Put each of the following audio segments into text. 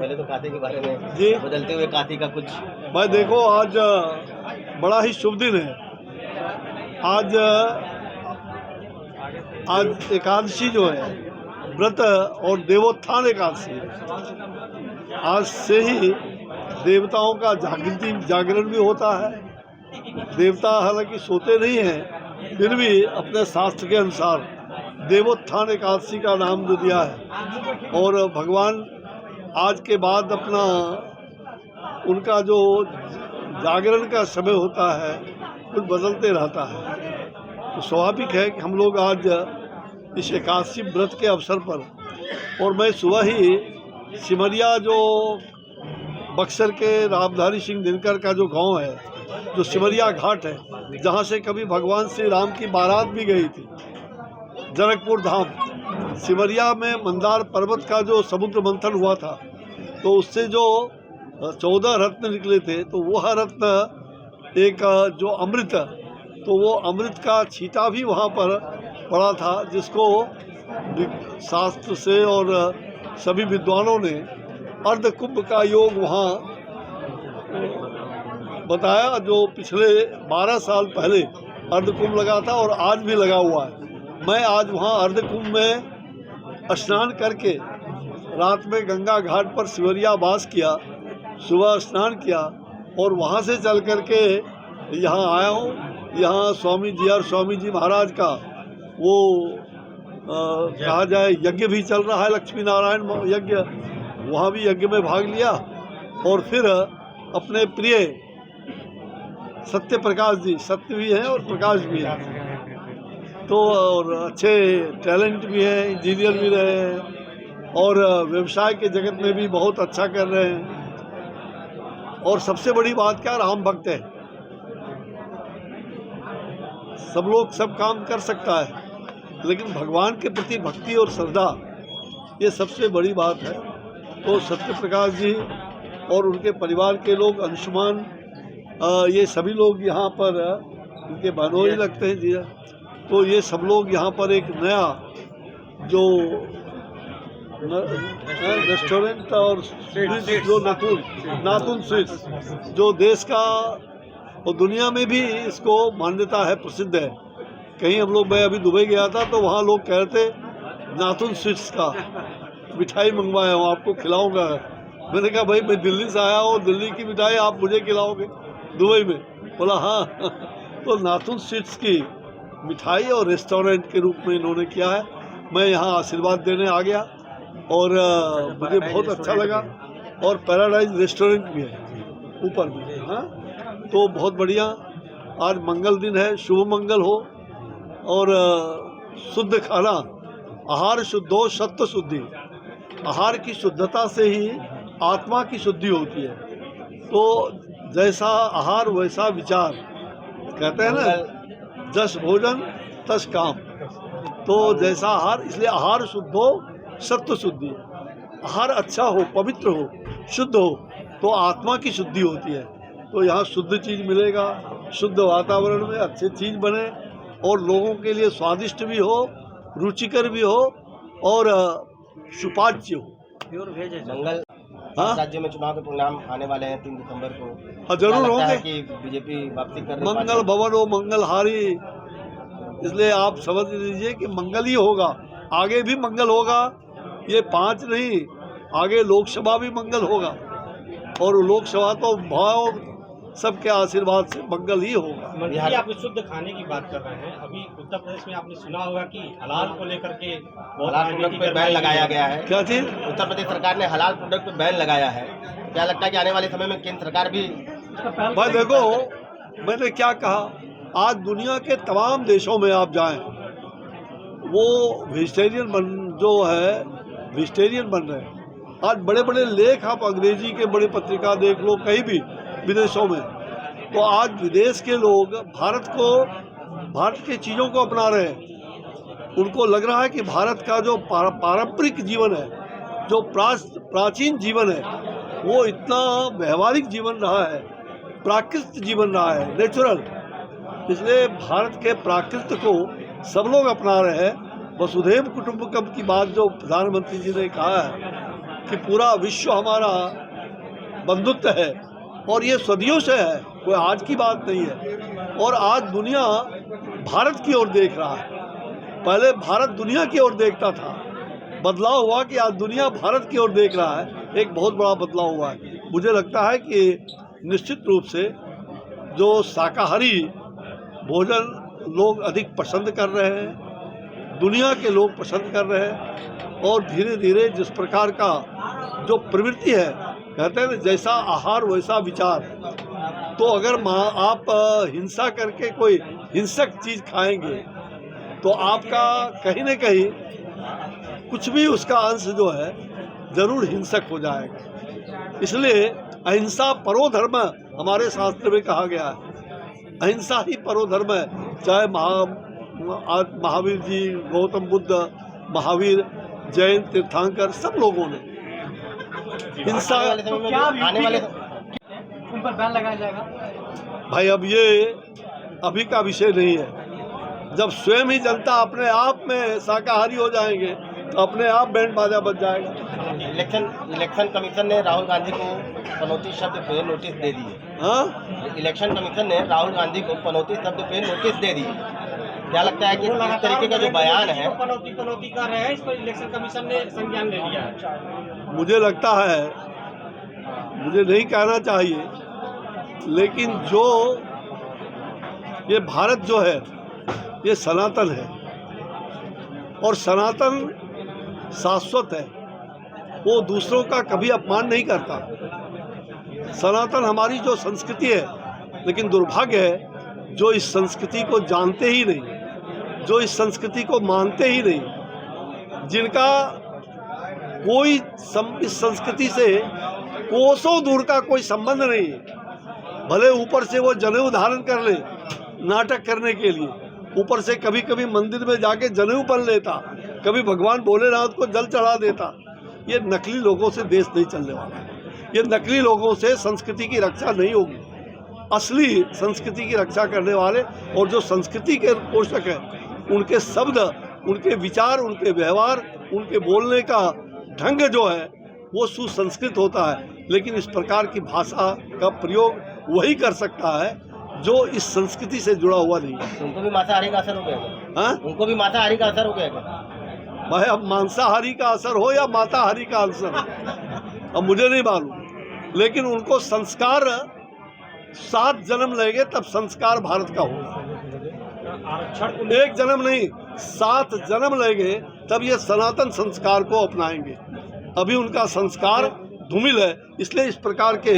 पहले तो काथी के बारे में जी बदलते हुए काथी का कुछ। भाई देखो, आज बड़ा ही शुभ दिन है। आज आज एकादशी जो है, व्रत और देवोत्थान एकादशी है। आज से ही देवताओं का जागरण भी होता है। देवता हालांकि सोते नहीं हैं, फिर भी अपने शास्त्र के अनुसार देवोत्थान एकादशी का नाम जो दिया है, और भगवान आज के बाद अपना उनका जो जागरण का समय होता है कुछ बदलते रहता है। तो स्वाभाविक है कि हम लोग आज इस एकादशी व्रत के अवसर पर, और मैं सुबह ही सिमरिया जो बक्सर के रामधारी सिंह दिनकर का जो गांव है, जो सिमरिया घाट है, जहां से कभी भगवान श्री राम की बारात भी गई थी, जनकपुर धाम सिमरिया में मंदार पर्वत का जो समुद्र मंथन हुआ था, तो उससे जो 14 रत्न निकले थे, तो वह रत्न एक जो अमृत, तो वो अमृत का छींटा भी वहाँ पर पड़ा था, जिसको शास्त्र से और सभी विद्वानों ने अर्ध कुंभ का योग वहाँ बताया, जो पिछले 12 साल पहले अर्ध कुंभ लगा था और आज भी लगा हुआ है। मैं आज वहाँ अर्ध कुंभ में स्नान करके रात में गंगा घाट पर सिमरिया वास किया, सुबह स्नान किया और वहाँ से चल करके यहाँ आया हूँ। यहाँ स्वामी जी महाराज का वो कहा जाए यज्ञ भी चल रहा है, लक्ष्मी नारायण यज्ञ, वहाँ भी यज्ञ में भाग लिया। और फिर अपने प्रिय सत्य प्रकाश जी, सत्य भी हैं और प्रकाश भी हैं, तो और अच्छे टैलेंट भी हैं, इंजीनियर भी रहे हैं और व्यवसाय के जगत में भी बहुत अच्छा कर रहे हैं। और सबसे बड़ी बात क्या, राम भक्त है। सब लोग सब काम कर सकता है, लेकिन भगवान के प्रति भक्ति और श्रद्धा, ये सबसे बड़ी बात है। तो सत्य प्रकाश जी और उनके परिवार के लोग, अंशुमान, ये सभी लोग यहाँ पर उनके बहनोई लगते हैं जी, तो ये सब लोग यहाँ पर एक नया जो रेस्टोरेंट और जो नातुन स्वीट्स, जो देश का और दुनिया में भी इसको मान्यता है, प्रसिद्ध है। कहीं हम लोग, मैं अभी दुबई गया था तो वहाँ लोग कह रहे थे नातुन स्वीट्स का मिठाई मंगवाया हूँ, आपको खिलाऊंगा। मैंने कहा भाई मैं दिल्ली से आया हूँ, दिल्ली की मिठाई आप मुझे खिलाओगे दुबई में? बोला हाँ। तो नातुन स्वीट्स की मिठाई और रेस्टोरेंट के रूप में इन्होंने किया है। मैं यहाँ आशीर्वाद देने आ गया और मुझे बहुत अच्छा लगा। और पैराडाइज रेस्टोरेंट भी है ऊपर में, हाँ, तो बहुत बढ़िया। आज मंगल दिन है, शुभ मंगल हो और शुद्ध खाना, आहार शुद्धो सत्व शुद्धि। आहार की शुद्धता से ही आत्मा की शुद्धि होती है। तो जैसा आहार वैसा विचार, कहते हैं ना, जस भोजन तस काम। तो जैसा आहार, इसलिए आहार शुद्ध हो सत्व शुद्धि। आहार अच्छा हो, पवित्र हो, शुद्ध हो, तो आत्मा की शुद्धि होती है। तो यहाँ शुद्ध चीज़ मिलेगा, शुद्ध वातावरण में अच्छी चीज़ बने और लोगों के लिए स्वादिष्ट भी हो, रुचिकर भी हो और सुपाच्य हो। मंगल, हाँ, राज्य में चुनाव के परिणाम आने वाले हैं 3 दिसंबर को। हाँ, जरूर होंगे कि बीजेपी वापसी कर रही है। मंगल भवन हो मंगल हारी, इसलिए आप समझ लीजिए कि मंगल ही होगा। आगे भी मंगल होगा, ये 5 नहीं, आगे लोकसभा भी मंगल होगा और लोकसभा तो भाव सबके आशीर्वाद से मंगल ही होगा। मंत्री, आप शुद्ध खाने की बात कर रहे हैं। अभी उत्तर प्रदेश में आपने सुना होगा कि हलाल को लेकर के हलाल प्रोडक्ट पे बैन लगाया गया है। क्या चीज? उत्तर प्रदेश सरकार ने हलाल प्रोडक्ट पे बैन लगाया है। क्या लगता है कि आने वाले समय में केंद्र सरकार भी? भाई देखो, मैंने क्या कहा, आज दुनिया के तमाम देशों में आप जाएं, वो वेजिटेरियन जो है वेजिटेरियन बन रहे हैं। आज बड़े बड़े लेख आप अंग्रेजी के बड़े पत्रिका देख लो, कहीं भी विदेशों में, तो आज विदेश के लोग भारत की चीज़ों को अपना रहे हैं। उनको लग रहा है कि भारत का जो पारंपरिक जीवन है, जो प्राचीन जीवन है, वो इतना व्यवहारिक जीवन रहा है, प्राकृतिक जीवन रहा है, नेचुरल। इसलिए भारत के प्राकृत को सब लोग अपना रहे हैं। वसुधैव कुटुंबकम की बात जो प्रधानमंत्री जी ने कहा है, कि पूरा विश्व हमारा बंधुत्व है और ये सदियों से है, कोई आज की बात नहीं है। और आज दुनिया भारत की ओर देख रहा है। पहले भारत दुनिया की ओर देखता था, बदलाव हुआ कि आज दुनिया भारत की ओर देख रहा है। एक बहुत बड़ा बदलाव हुआ है। मुझे लगता है कि निश्चित रूप से जो शाकाहारी भोजन लोग अधिक पसंद कर रहे हैं, दुनिया के लोग पसंद कर रहे हैं, और धीरे धीरे जिस प्रकार का जो प्रवृत्ति है, कहते हैं जैसा आहार वैसा विचार, तो अगर आप हिंसा करके कोई हिंसक चीज़ खाएंगे तो आपका कहीं न कहीं कुछ भी उसका अंश जो है ज़रूर हिंसक हो जाएगा। इसलिए अहिंसा परो धर्म हमारे शास्त्र में कहा गया है। अहिंसा ही परो धर्म है। चाहे महावीर जी, गौतम बुद्ध, महावीर, जैन, तीर्थंकर, सब लोगों ने हिंसा। आने वाले उन पर बैन लगाया जाएगा। भाई अब ये अभी का विषय नहीं है। जब स्वयं ही जनता अपने आप में शाकाहारी हो जाएंगे तो अपने आप बैंड बाजा बज जाएगा। इलेक्शन कमीशन ने राहुल गांधी को पनौती शब्द पे नोटिस दे दिए। हाँ, इलेक्शन कमीशन ने राहुल गांधी को पनौती शब्द पे नोटिस दे दिए। क्या लगता है कि इस तरीके का जो बयान है, पनौती कर रहे हैं, इस पर इलेक्शन कमीशन ने संज्ञान ले लिया है? मुझे लगता है, मुझे नहीं कहना चाहिए, लेकिन जो ये भारत जो है ये सनातन है और सनातन शाश्वत है। वो दूसरों का कभी अपमान नहीं करता। सनातन हमारी जो संस्कृति है, लेकिन दुर्भाग्य है जो इस संस्कृति को जानते ही नहीं, जो इस संस्कृति को मानते ही नहीं, जिनका कोई इस संस्कृति से कोसों दूर का कोई संबंध नहीं है। भले ऊपर से वो जनेऊ धारण कर ले नाटक करने के लिए, ऊपर से कभी कभी मंदिर में जाके जनेऊ पहन लेता, कभी भगवान भोलेनाथ को जल चढ़ा देता। ये नकली लोगों से देश नहीं चलने वाला। ये नकली लोगों से संस्कृति की रक्षा नहीं होगी। असली संस्कृति की रक्षा करने वाले और जो संस्कृति के पोषक हैं, उनके शब्द, उनके विचार, उनके व्यवहार, उनके बोलने का ढंग जो है वो सुसंस्कृत होता है। लेकिन इस प्रकार की भाषा का प्रयोग वही कर सकता है जो इस संस्कृति से जुड़ा हुआ नहीं है। उनको भी मांसाहारी का असर हो गया। हाँ, उनको भी मांसाहारी का असर हो गया। भाई अब मांसाहारी का असर हो या माताहारी का असर, अब मुझे नहीं मालूम, लेकिन उनको संस्कार 7 जन्म लेंगे तब संस्कार भारत का होगा। एक जन्म नहीं, 7 जन्म लेंगे तब ये सनातन संस्कार को अपनाएंगे। अभी उनका संस्कार धूमिल है। इसलिए इस प्रकार के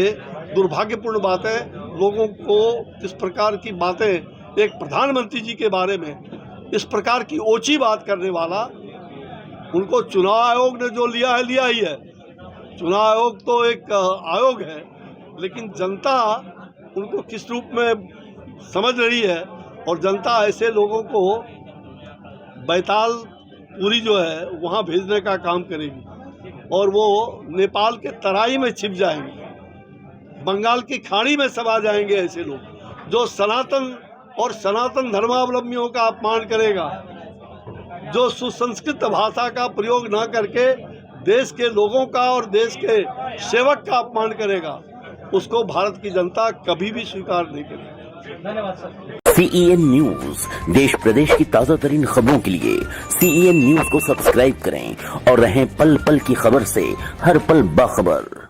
दुर्भाग्यपूर्ण बातें, लोगों को इस प्रकार की बातें, एक प्रधानमंत्री जी के बारे में इस प्रकार की ओछी बात करने वाला, उनको चुनाव आयोग ने जो लिया है लिया ही है। चुनाव आयोग तो एक आयोग है, लेकिन जनता उनको किस रूप में समझ रही है, और जनता ऐसे लोगों को बैताल पूरी जो है वहाँ भेजने का काम करेगी और वो नेपाल के तराई में छिप जाएंगे, बंगाल की खाड़ी में समा जाएंगे। ऐसे लोग जो सनातन और सनातन धर्मावलंबियों का अपमान करेगा, जो सुसंस्कृत भाषा का प्रयोग न करके देश के लोगों का और देश के सेवक का अपमान करेगा, उसको भारत की जनता कभी भी स्वीकार नहीं करेगी। धन्यवाद सर। CEN न्यूज, देश प्रदेश की ताजा तरीन खबरों के लिए CEN न्यूज को सब्सक्राइब करें और रहें पल पल की खबर से हर पल बाखबर।